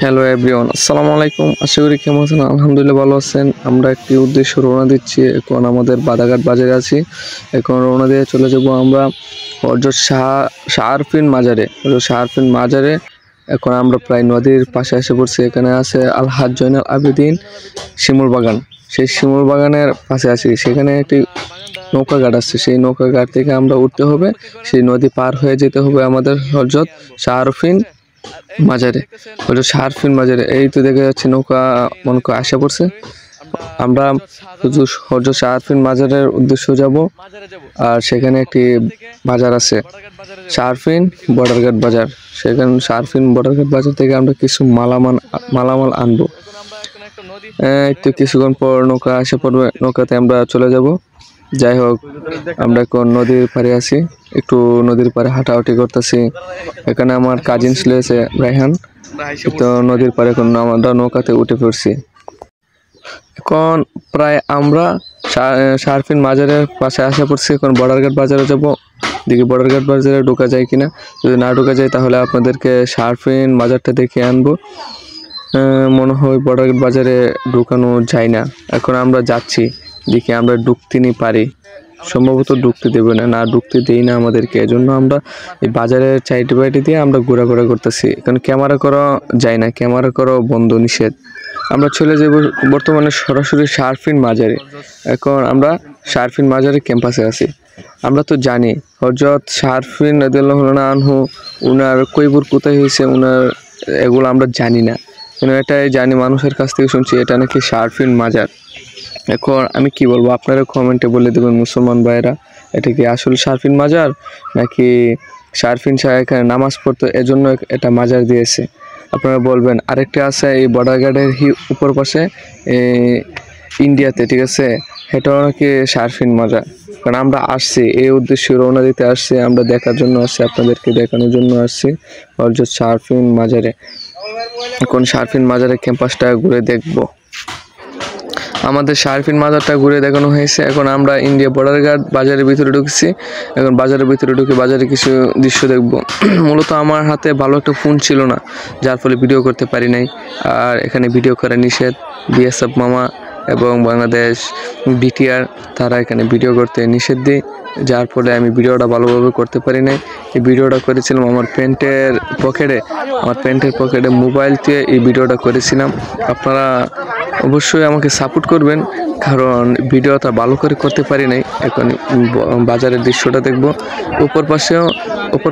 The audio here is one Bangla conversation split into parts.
হ্যালো এভরিওয়ান, আসসালামু আলাইকুম। আশা করি কেমন আছেন? আলহামদুলিল্লাহ ভালো আছেন। আমরা একটি উদ্দেশ্যে রওনা দিচ্ছি। এখন আমাদের বাদাঘাট বাজারে আছি। এখন রওনা দিয়ে চলে যাব আমরা হযরত শাহ আরফিন মাজারে। শাহ আরফিন মাজারে এখন আমরা প্রায় নদীর পাশে এসে পড়ছি। এখানে আছে আলহাজ জয়নাল আবেদিন শিমুল বাগান। সেই শিমুল বাগানের পাশে আছি। সেখানে একটি নৌকা ঘাট আছে। সেই নৌকা ঘাট থেকে আমরা উঠতে হবে, সেই নদী পার হয়ে যেতে হবে আমাদের হযরত শাহ আরফিন মাজারে। এই তো দেখা যাচ্ছে নৌকা মনে করে আসা পড়ছে। আমরা শুধু হযরত শাহ আরফিন মাজারের উদ্দেশ্যে যাব। আর সেখানে একটি বাজার আছে, শাহ আরফিন বর্ডারঘাট বাজার। সেখানে শাহ আরফিন বর্ডারঘাট বাজার থেকে আমরা কিছু মালামাল আনবো। একটু কিছুক্ষণ পর নৌকা আসে পড়বে, নৌকাতে আমরা চলে যাব। যাই হোক, আমরা এখন নদীর পাড়ে আছি, একটু নদীর পাড়ে হাঁটাহাঁটি করতেছি। এখানে আমার কাজিনস রয়েছে রায়হান। তো নদীর পাড়ে এখন আমরা নৌকাতে উঠে পড়ছি। এখন প্রায় আমরা শাহ আরফিন মাজারের পাশে আসা পড়ছি। এখন বর্ডারঘাট বাজারে যাব, দেখি বর্ডারঘাট বাজারে ঢোকা যায় কিনা। যদি না ঢোকা যায় তাহলে আপনাদেরকে শাহ আরফিন মাজারটা দেখিয়ে আনবো। মনে হয় বর্ডারঘাট বাজারে ঢুকানো যায় না। এখন আমরা যাচ্ছি, দেখি আমরা ঢুকতে নি পারি। সম্ভবত ঢুকতে দেবে না, ঢুকতে দেই না আমাদেরকে। এজন্য আমরা এই বাজারের সাইডে বাইডে দিয়ে আমরা ঘোরাঘোরা করতেছি। এখন ক্যামেরা করা যায় না, ক্যামেরা করা বন্ধ, নিষেধ। আমরা চলে যাব বর্তমানে সরাসরি শাহ আরফিন মাজারে। এখন আমরা শাহ আরফিন মাজারের ক্যাম্পাসে আছি। আমরা তো জানি হযরত শাহ আরফিন রাদিয়াল্লাহু আনহু উনার কৈবর কোথায় হয়েছে, উনার এগুলো আমরা জানি না। কিন্তু এটাই জানি, মানুষের কাছ থেকে শুনছি এটা নাকি শাহ আরফিন মাজার। এখন আমি কি বলবো, আপনারা কমেন্টে বলে দেবেন মুসলমান ভাইরা, এটা কি আসলে শাহ আরফিন মাজার নাকি শাহ আরফিন শাহ এখানে নামাজ পড়তো এজন্য এটা মাজার দিয়েছে। আপনারা বলবেন। আরেকটা আছে এই বর্ডারঘাটের উপর পাশে ইন্ডিয়াতে, ঠিক আছে, এটাও নাকি শাহ আরফিন মাজার। কারণ আমরা আসছি এই উদ্দেশ্যে, রওনা দিতে আসছি, আমরা দেখার জন্য আসছি, আপনাদেরকে দেখানোর জন্য আসছি হযরত শাহ আরফিন মাজারে। এখন শাহ আরফিন মাজারের ক্যাম্পাসটা ঘুরে দেখব। আমাদের শাহ আরফিন মাজারটা ঘুরে দেখানো হয়েছে। এখন আমরা ইন্ডিয়া বর্ডারঘাট বাজারের ভিতরে ঢুকছি। এখন বাজারের ভিতরে ঢুকে বাজারে কিছু দৃশ্য দেখব। মূলত আমার হাতে ভালো একটা ফোন ছিল না, যার ফলে ভিডিও করতে পারি নাই। আর এখানে ভিডিও করা নিষেধ। বিএসএফ মামা এবং বাংলাদেশ বিটিআর তারা এখানে ভিডিও করতে নিষেধ দেয়, যার ফলে আমি ভিডিওটা ভালোভাবে করতে পারি নাই। এই ভিডিওটা করেছিলাম আমার প্যান্টের পকেটে মোবাইল দিয়ে এই ভিডিওটা করেছিলাম। আপনারা অবশ্যই আমাকে সাপোর্ট করবেন, কারণ ভিডিওটা ভালো করে করতে পারি নাই। এখন বাজারের দৃশ্যটা দেখব। উপর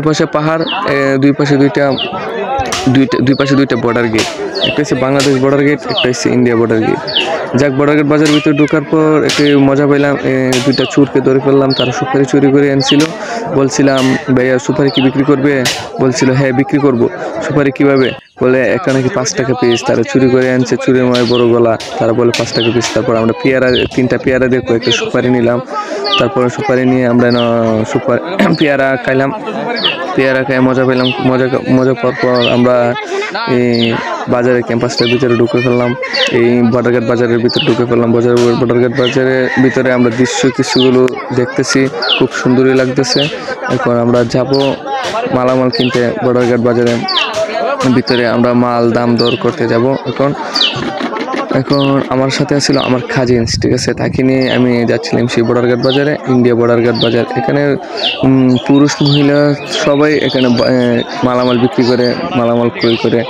পাশে পাহাড়, দুই পাশে দুইটা বর্ডার গেট। একটা হচ্ছে বাংলাদেশ বর্ডার গেট, একটা হচ্ছে ইন্ডিয়া বর্ডার গেট। যাক, বর্ডার বাজারের ভিতরে ঢোকার পর একটু মজা পেলাম। দুইটা চোরকে ধরে ফেললাম, তারা সুপারি চুরি করে আনছিল। বলছিলাম, ভাইয়া সুপারি কি বিক্রি করবে? বলছিল হ্যাঁ বিক্রি করব। সুপারি কিভাবে? বলে একটা নাকি 5 টাকা পিস। তারা চুরি করে আনছে, চুরির ময় বড় গলা। তারা বলে 5 টাকা পিস। তারপর আমরা তিনটা পেয়ারা দিয়ে কয়েকটা সুপারি নিলাম। তারপর সুপারি নিয়ে আমরা পেয়ারা খাইলাম। পেয়ারা খাই মজা পেলাম। মজা পাওয়ার পর আমরা এই বাজারের ক্যাম্পাসটার ভিতরে ঢুকে ফেললাম। এই বর্ডারঘাট বাজারের ভিতরে ঢুকে ফেললাম। বর্ডারঘাট বাজারের ভিতরে আমরা কিছুগুলো দেখতেছি, খুব সুন্দরই লাগতেছে। এখন আমরা যাব মালামাল কিনতে। বর্ডারঘাট বাজারের ভিতরে আমরা মাল দাম দর করতে যাব। এখন আমার সাথে ছিল আমার কাজিনস, ঠিক আছে, তাকে নিয়ে আমি যাচ্ছিলাম সেই বর্ডারঘাট বাজারে, ইন্ডিয়া বর্ডারঘাট বাজার। এখানে পুরুষ মহিলা সবাই এখানে মালামাল বিক্রি করে, মালামাল ক্রয় করে।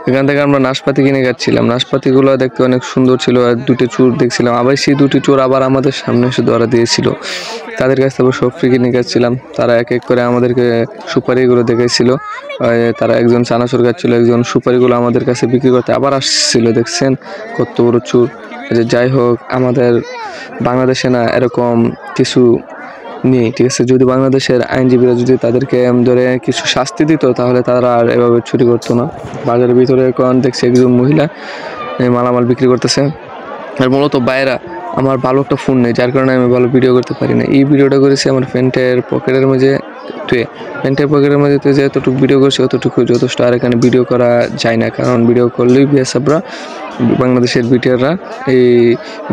এখান থেকে আমরা নাশপাতি কিনে যাচ্ছিলাম। নাশপাতিগুলো দেখতে অনেক সুন্দর ছিল। আর দুটো চোর দেখছিলাম, আবার সেই দুটি চোর আবার আমাদের সামনে এসে ধরা দিয়েছিল। তাদের কাছ থেকে সফরি কিনে যাচ্ছিলাম। তারা এক এক করে আমাদেরকে সুপারিগুলো দেখাইছিল। তারা একজন চানাচুর খাচ্ছিল, একজন সুপারিগুলো আমাদের কাছে বিক্রি করতে আবার আসছিল। দেখছেন কত বড় চোর। যাই হোক, আমাদের বাংলাদেশে না এরকম কিছু নেই, ঠিক আছে। যদি বাংলাদেশের আইনজীবীরা যদি তাদেরকে ধরে কিছু শাস্তি দিত, তাহলে তারা আর এভাবে চুরি করতো না। বাজারের ভিতরে এখন দেখছি একজন মহিলা মালামাল বিক্রি করতেছে। আর মূলত বাইরা আমার ভালো একটা ফোন নেই, যার কারণে আমি ভালো ভিডিও করতে পারি না। এই ভিডিওটা করেছি আমার প্যান্টের পকেটের মধ্যে যতটুকু ভিডিও করছি অতটুকু যথেষ্ট। আর এখানে ভিডিও করা যায় না, কারণ ভিডিও করলেই বিএসএফরা, বাংলাদেশের বিটিআররা এই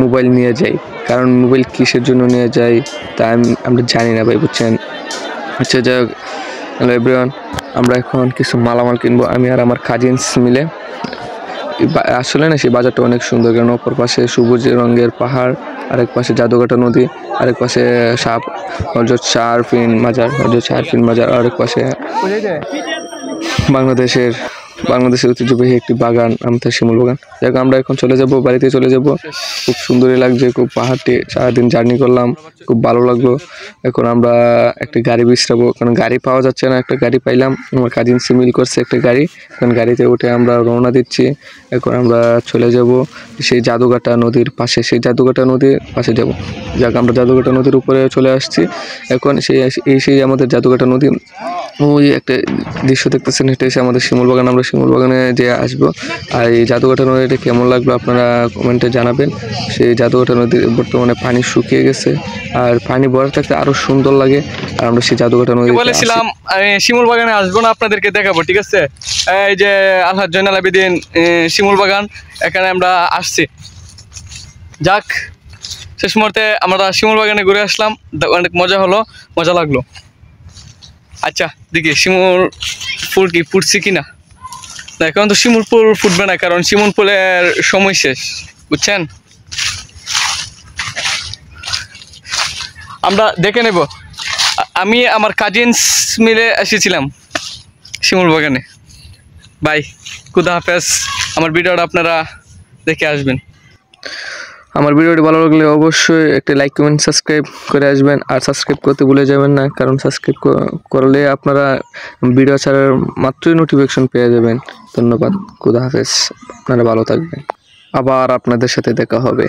মোবাইল নিয়ে যায়। কারণ মোবাইল কিসের জন্য নিয়ে যায় তা আমরা জানি না ভাই, বুঝছেন। আচ্ছা যাই হোক, হ্যালো এভরিওয়ান, আমরা এখন কিছু মালামাল কিনবো, আমি আর আমার কাজিনস মিলে। আসলে না সেই বাজারটা অনেক সুন্দর, কারণ অপর পাশে সবুজ রঙের পাহাড়, আরেক পাশে জাদুঘাটা নদী, আরেক পাশে হজরত শাহ আরফিন মাজার, আরেক পাশে বাংলাদেশের ঐতিহ্যবাহী একটি বাগান, আমতা শিমুল বাগান। যাক, আমরা এখন চলে যাব, বাড়িতে চলে যাব। খুব সুন্দরই লাগছে, খুব পাহাড়টি সারাদিন জার্নি করলাম, খুব ভালো লাগলো। এখন আমরা একটা গাড়ি বিশ্রাবো, কারণ গাড়ি পাওয়া যাচ্ছে না। একটা গাড়ি পাইলাম, আমার কাজিন মিল করছে একটা গাড়ি, এখন গাড়িতে উঠে আমরা রওনা দিচ্ছি। এখন আমরা চলে যাব সেই জাদুঘাটা নদীর পাশে, যাব। যাক, আমরা জাদুঘাটা নদীর উপরে চলে আসছি। এখন সেই আমাদের জাদুঘাটা নদী, ওই একটা দৃশ্য দেখতেছেন, এটা এসে আমাদের শিমুল বাগান। আমরা শিমুল বাগানে যে আসবো। আর এই জাদুঘাটা নদীটা কেমন লাগলো আপনারা কমেন্টে জানাবেন। সেই জাদুঘাটা নদীর বর্তমানে পানি শুকিয়ে গেছে, আর পানি ভরা থাকতে আরো সুন্দর লাগে। আর আমরা সেই জাদুঘাটা নদী বলেছিলাম আমি শিমুল বাগানে আসবো না, আপনাদেরকে দেখাবো, ঠিক আছে? এই যে আলহাজ জয়নাল আবেদিন শিমুল বাগান, এখানে আমরা আসছি। যাক, শেষ মুহূর্তে আমরা শিমুল বাগানে ঘুরে আসলাম, অনেক মজা লাগলো। আচ্ছা, দেখি শিমুল ফুল কি ফুটছে কিনা। না, এখন তো শিমুল ফুল ফুটবে না, কারণ শিমুল ফুলের সময় শেষ, বুঝছেন? আমরা দেখে নেব। আমি আমার কাজিনস মিলে এসেছিলাম শিমুল বাগানে। বাই, খুদা হাফেজ। আমার ভিডিওটা আপনারা দেখে আসবেন। আমার ভিডিওটি ভালো লাগলে অবশ্যই একটা লাইক, কমেন্ট, সাবস্ক্রাইব করে আসবেন। আর সাবস্ক্রাইব করতে ভুলে যাবেন না, কারণ সাবস্ক্রাইব করলে আপনারা ভিডিও ছাড়ার মাত্রই নোটিফিকেশন পেয়ে যাবেন। ধন্যবাদ, খুদা হাফেজ, আপনারা ভালো থাকবেন। আবার আপনাদের সাথে দেখা হবে।